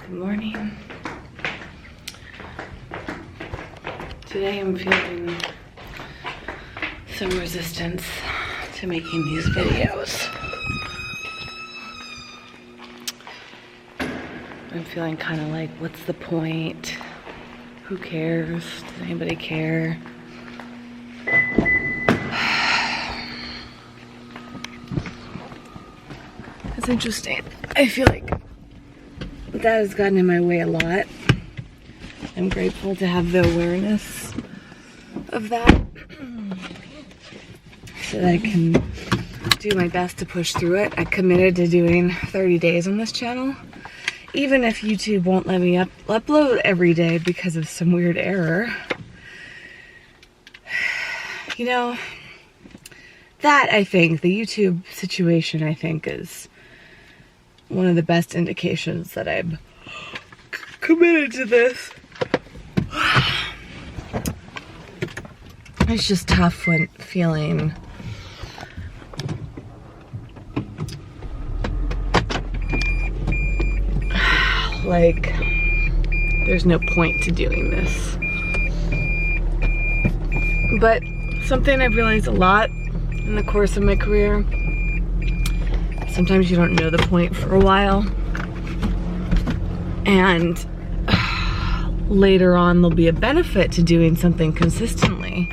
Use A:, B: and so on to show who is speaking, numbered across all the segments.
A: Good morning. Today I'm feeling some resistance to making these videos. I'm feeling kind of like, what's the point? Who cares? Does anybody care? It's interesting. I feel like that has gotten in my way a lot. I'm grateful to have the awareness of that so that I can do my best to push through it. I committed to doing 30 days on this channel, even if YouTube won't let me upload every day because of some weird error. You know, that I think, the YouTube situation, I think, is one of the best indications that I'm committed to this. It's just tough when feeling like there's no point to doing this. But something I've realized a lot in the course of my career, sometimes you don't know the point for a while, and later on there'll be a benefit to doing something consistently.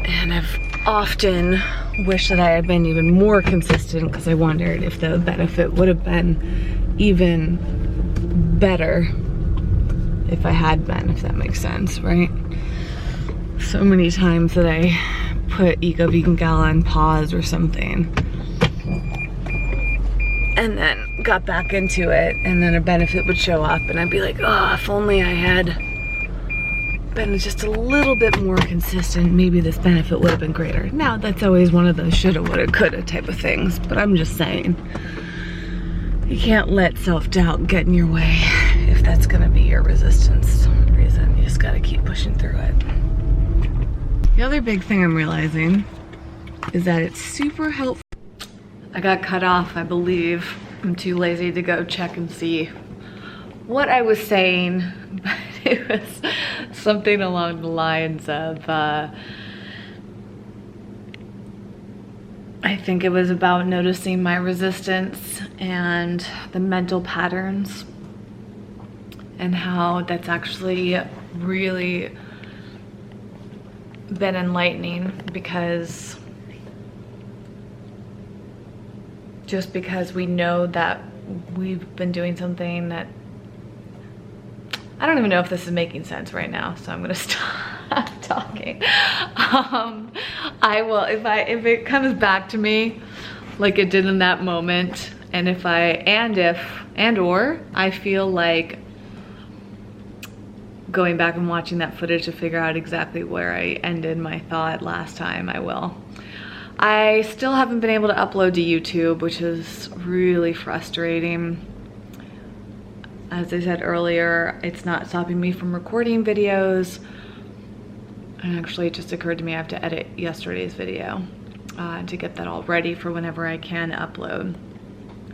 A: And I've often wished that I had been even more consistent because I wondered if the benefit would have been even better if I had been, if that makes sense, right? So many times that I put Eco Vegan Gala on pause or something, and then got back into it, and then a benefit would show up, and I'd be like, oh, if only I had been just a little bit more consistent, maybe this benefit would have been greater. Now, that's always one of those shoulda, woulda, coulda type of things, but I'm just saying, you can't let self-doubt get in your way if that's gonna be your resistance reason. You just gotta keep pushing through it. The other big thing I'm realizing is that it's super helpful. I got cut off, I believe. I'm too lazy to go check and see what I was saying, but it was something along the lines of, I think it was about noticing my resistance and the mental patterns, and how that's actually really been enlightening, because just because we know that we've been doing something that, I don't even know if this is making sense right now, so I'm gonna stop talking. I will, if it comes back to me like it did in that moment, and if or I feel like going back and watching that footage to figure out exactly where I ended my thought last time, I will. I still haven't been able to upload to YouTube, which is really frustrating. As I said earlier, it's not stopping me from recording videos. And actually, it just occurred to me I have to edit yesterday's video to get that all ready for whenever I can upload.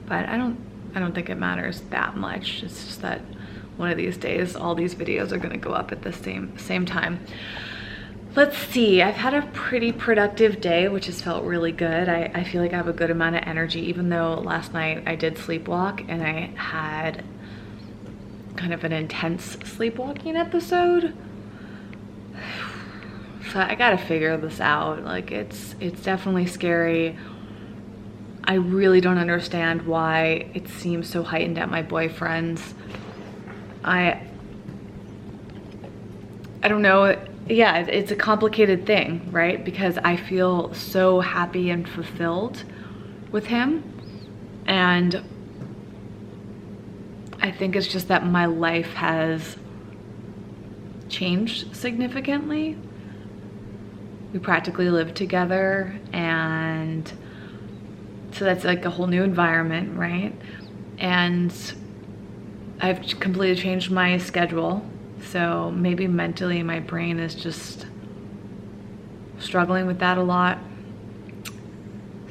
A: But I don't think it matters that much. It's just that one of these days, all these videos are gonna go up at the same time. Let's see, I've had a pretty productive day, which has felt really good. I feel like I have a good amount of energy, even though last night I did sleepwalk and I had kind of an intense sleepwalking episode. So I gotta figure this out. Like, it's definitely scary. I really don't understand why it seems so heightened at my boyfriend's. I don't know. Yeah, it's a complicated thing, right? Because I feel so happy and fulfilled with him, and I think it's just that my life has changed significantly. We practically live together, and so that's like a whole new environment, right? And I've completely changed my schedule. So maybe mentally my brain is just struggling with that a lot.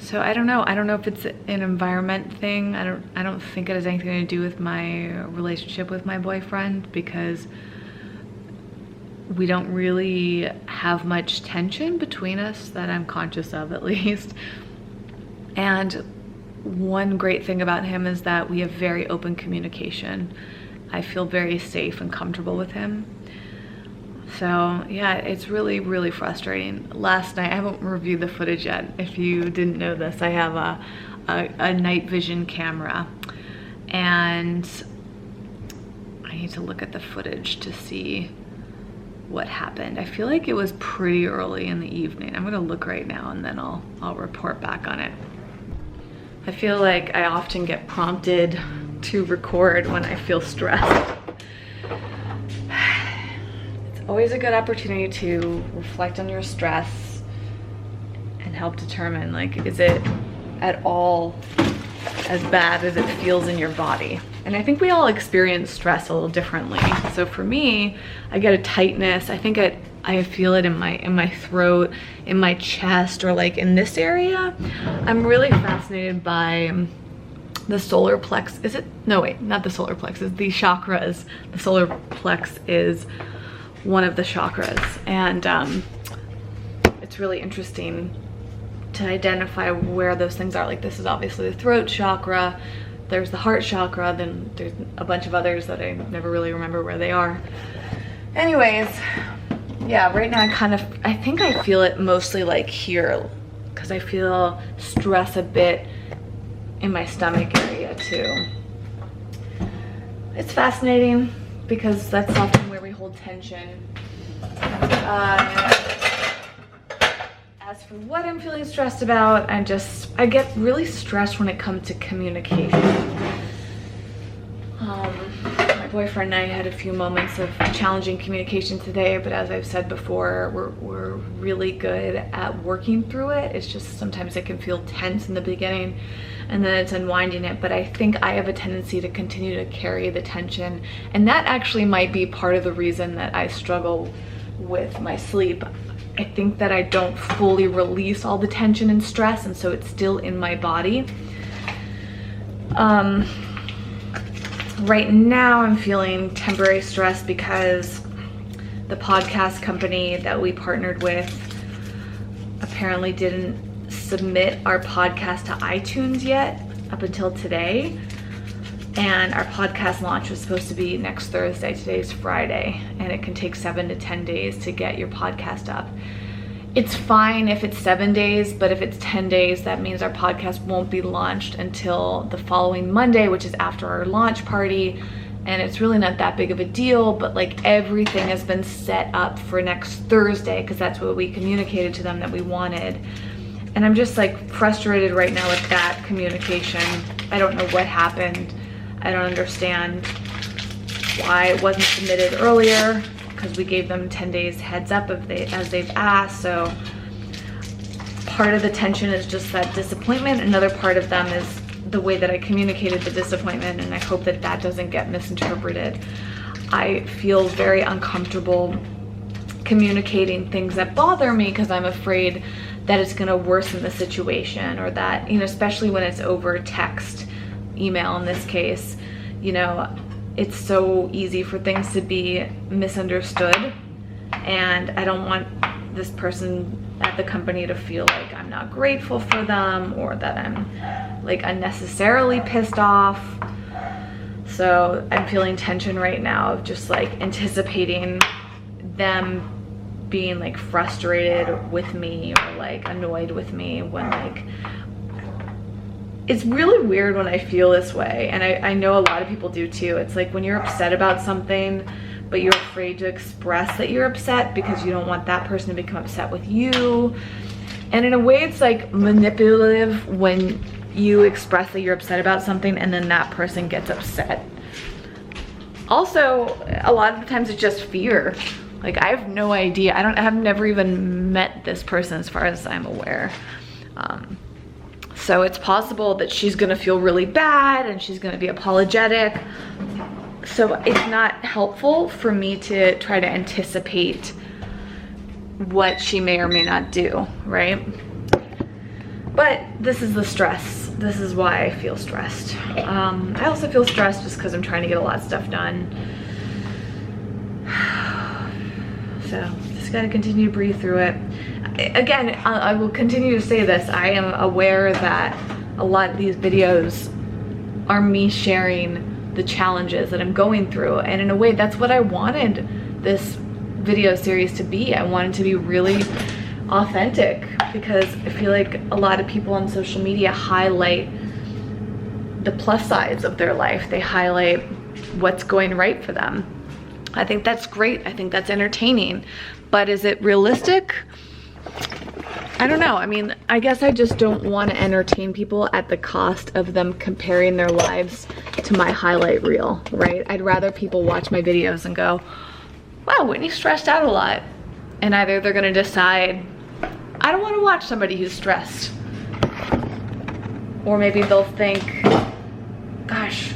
A: So I don't know if it's an environment thing. I don't think it has anything to do with my relationship with my boyfriend, because we don't really have much tension between us that I'm conscious of, at least. And one great thing about him is that we have very open communication. I feel very safe and comfortable with him. So yeah, it's really, really frustrating. Last night, I haven't reviewed the footage yet. If you didn't know this, I have a night vision camera, and I need to look at the footage to see what happened. I feel like it was pretty early in the evening. I'm gonna look right now and then I'll report back on it. I feel like I often get prompted to record when I feel stressed. Always a good opportunity to reflect on your stress and help determine, like, is it at all as bad as it feels in your body? And I think we all experience stress a little differently. So for me, I get a tightness. I think I feel it in my throat, in my chest, or like in this area. I'm really fascinated by the solar plex. Is it? No, wait, not the solar plex. It's the chakras. The solar plex is one of the chakras, and it's really interesting to identify where those things are. Like, this is obviously the throat chakra, there's the heart chakra, then there's a bunch of others that I never really remember where they are. Anyways, yeah, right now I think I feel it mostly like here, because I feel stress a bit in my stomach area too. It's fascinating because that's often where we hold tension. As for what I'm feeling stressed about, I get really stressed when it comes to communication. My boyfriend and I had a few moments of challenging communication today, but as I've said before, we're really good at working through it. It's just sometimes it can feel tense in the beginning, and then it's unwinding it. But I think I have a tendency to continue to carry the tension, and that actually might be part of the reason that I struggle with my sleep. I think that I don't fully release all the tension and stress, and so it's still in my body. Right now I'm feeling temporary stress because the podcast company that we partnered with apparently didn't submit our podcast to iTunes yet up until today. And our podcast launch was supposed to be next Thursday. Today's Friday, and it can take 7 to 10 days to get your podcast up. It's fine if it's 7 days, but if it's 10 days, that means our podcast won't be launched until the following Monday, which is after our launch party. And it's really not that big of a deal, but like everything has been set up for next Thursday, because that's what we communicated to them that we wanted. And I'm just like frustrated right now with that communication. I don't know what happened. I don't understand why it wasn't submitted earlier, because we gave them 10 days heads up as they've asked. So part of the tension is just that disappointment. Another part of them is the way that I communicated the disappointment, and I hope that that doesn't get misinterpreted. I feel very uncomfortable communicating things that bother me because I'm afraid that it's going to worsen the situation, or that, you know, especially when it's over text, email in this case, you know, it's so easy for things to be misunderstood, and I don't want this person at the company to feel like I'm not grateful for them, or that I'm like unnecessarily pissed off. So I'm feeling tension right now of just like anticipating them being like frustrated with me or like annoyed with me, when like, it's really weird when I feel this way, and I know a lot of people do too. It's like when you're upset about something, but you're afraid to express that you're upset because you don't want that person to become upset with you. And in a way, it's like manipulative when you express that you're upset about something and then that person gets upset. Also, a lot of the times it's just fear. Like, I have no idea. I've never even met this person as far as I'm aware. So it's possible that she's gonna feel really bad and she's gonna be apologetic. So it's not helpful for me to try to anticipate what she may or may not do, right? But this is the stress. This is why I feel stressed. I also feel stressed just because I'm trying to get a lot of stuff done. So just gotta continue to breathe through it. Again, I will continue to say this. I am aware that a lot of these videos are me sharing the challenges that I'm going through. And in a way, that's what I wanted this video series to be. I wanted to be really authentic, because I feel like a lot of people on social media highlight the plus sides of their life. They highlight what's going right for them. I think that's great. I think that's entertaining. But is it realistic? I don't know. I mean, I guess I just don't want to entertain people at the cost of them comparing their lives to my highlight reel, right? I'd rather people watch my videos and go, wow, Whitney's stressed out a lot. And either they're gonna decide, I don't want to watch somebody who's stressed. Or maybe they'll think, gosh,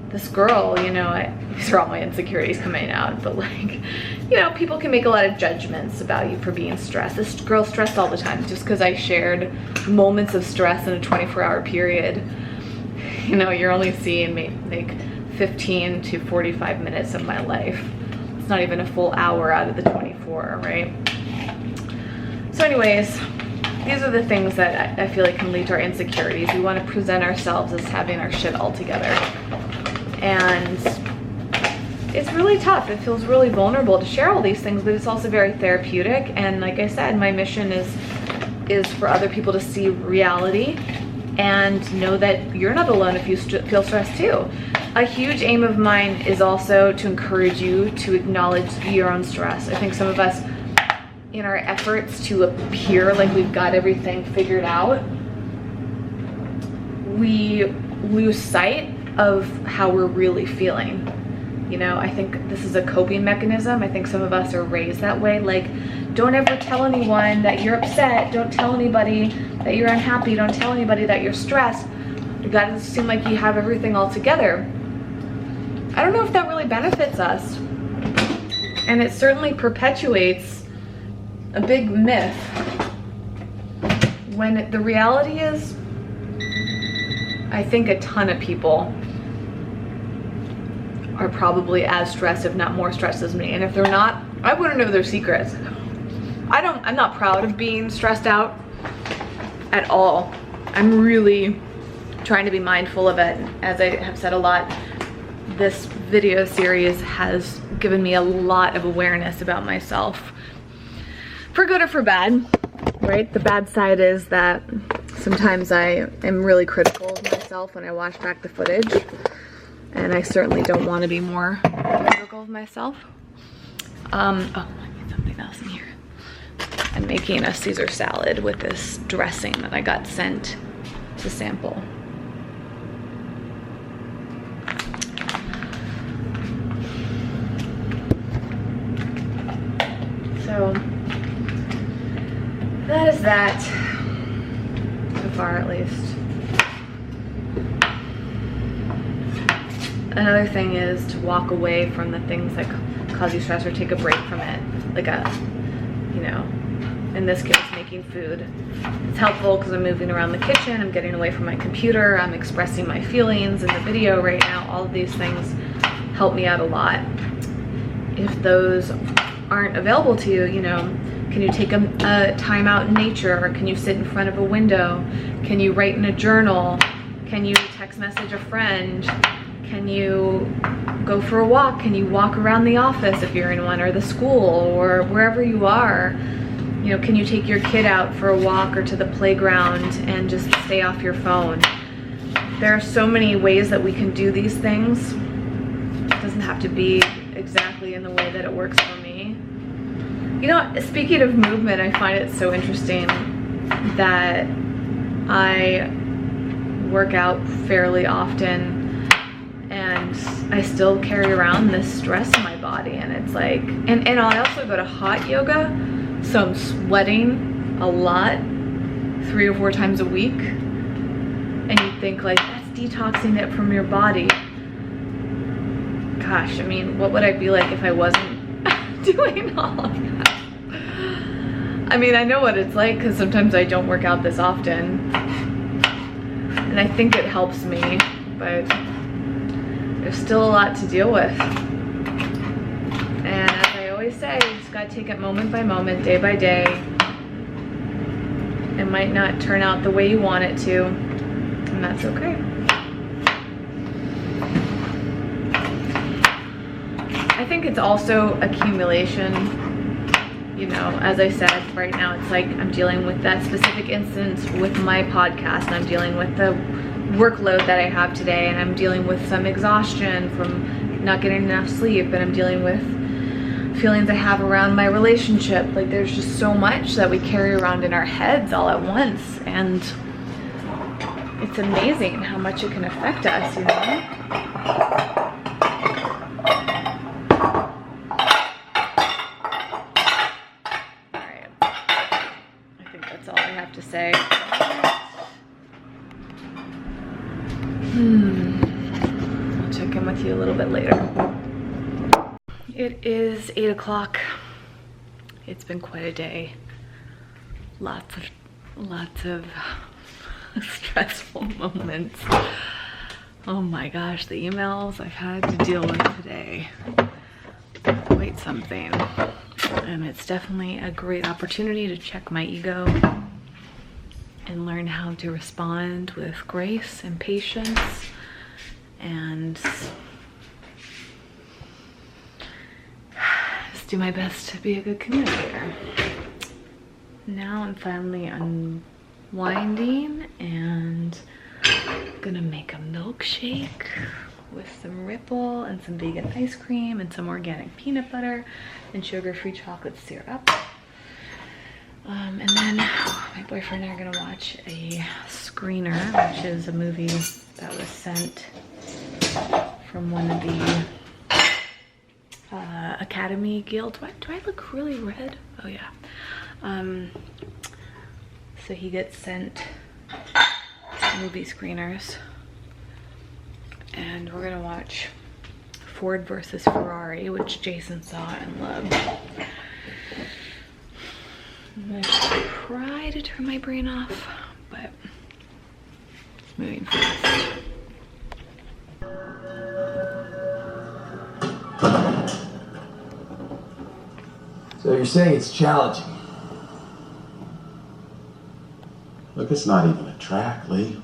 A: this girl, you know, these are all my insecurities coming out, but like, you know, people can make a lot of judgments about you for being stressed. This girl's stressed all the time just because I shared moments of stress in a 24-hour period. You know, you're only seeing like 15 to 45 minutes of my life. It's not even a full hour out of the 24, right? So anyways, these are the things that I feel like can lead to our insecurities. We want to present ourselves as having our shit all together. And it's really tough. It feels really vulnerable to share all these things, but it's also very therapeutic. And like I said, my mission is for other people to see reality and know that you're not alone if you feel stressed too. A huge aim of mine is also to encourage you to acknowledge your own stress. I think some of us, in our efforts to appear like we've got everything figured out, we lose sight of how we're really feeling. You know, I think this is a coping mechanism. I think some of us are raised that way. Like, don't ever tell anyone that you're upset. Don't tell anybody that you're unhappy. Don't tell anybody that you're stressed. You gotta seem like you have everything all together. I don't know if that really benefits us. And it certainly perpetuates a big myth, when the reality is, I think a ton of people are probably as stressed, if not more stressed as me. And if they're not, I wouldn't know their secrets. I'm not proud of being stressed out at all. I'm really trying to be mindful of it. As I have said a lot, this video series has given me a lot of awareness about myself. For good or for bad, right? The bad side is that sometimes I am really critical of myself when I watch back the footage. And I certainly don't want to be more critical of myself. Oh, I need something else in here. I'm making a Caesar salad with this dressing that I got sent to sample. So that is that, so far at least. Another thing is to walk away from the things that cause you stress, or take a break from it. Like you know, in this case, making food. It's helpful because I'm moving around the kitchen, I'm getting away from my computer, I'm expressing my feelings in the video right now. All of these things help me out a lot. If those aren't available to you, you know, can you take a time out in nature? Or can you sit in front of a window? Can you write in a journal? Can you text message a friend? Can you go for a walk? Can you walk around the office if you're in one, or the school, or wherever you are? You know, can you take your kid out for a walk or to the playground and just stay off your phone? There are so many ways that we can do these things. It doesn't have to be exactly in the way that it works for me. You know, speaking of movement, I find it so interesting that I work out fairly often, and I still carry around this stress in my body. And it's like, and I also go to hot yoga, so I'm sweating a lot 3 or 4 times a week. And you think like, that's detoxing it from your body. Gosh, I mean, what would I be like if I wasn't doing all of that? I mean, I know what it's like because sometimes I don't work out this often. And I think it helps me, but there's still a lot to deal with. And as I always say, you just gotta take it moment by moment, day by day. It might not turn out the way you want it to, and that's okay. I think it's also accumulation. You know, as I said, right now it's like I'm dealing with that specific instance with my podcast, and I'm dealing with the workload that I have today, and I'm dealing with some exhaustion from not getting enough sleep, and I'm dealing with feelings I have around my relationship. Like, there's just so much that we carry around in our heads all at once, and it's amazing how much it can affect us, you know? To say. I'll check in with you a little bit later. It is 8 o'clock. It's been quite a day. Lots of stressful moments. Oh my gosh, the emails I've had to deal with today. Quite something. And it's definitely a great opportunity to check my ego and learn how to respond with grace and patience, and just do my best to be a good communicator. Now I'm finally unwinding and gonna make a milkshake with some Ripple and some vegan ice cream and some organic peanut butter and sugar-free chocolate syrup. And then my boyfriend and I are gonna watch a screener, which is a movie that was sent from one of the Academy Guild. Do I look really red? Oh yeah. So he gets sent movie screeners, and we're gonna watch Ford versus Ferrari, which Jason saw and loved. I'm gonna try to turn my brain off, but it's moving fast.
B: So you're saying it's challenging? Look, it's not even a track, Lee.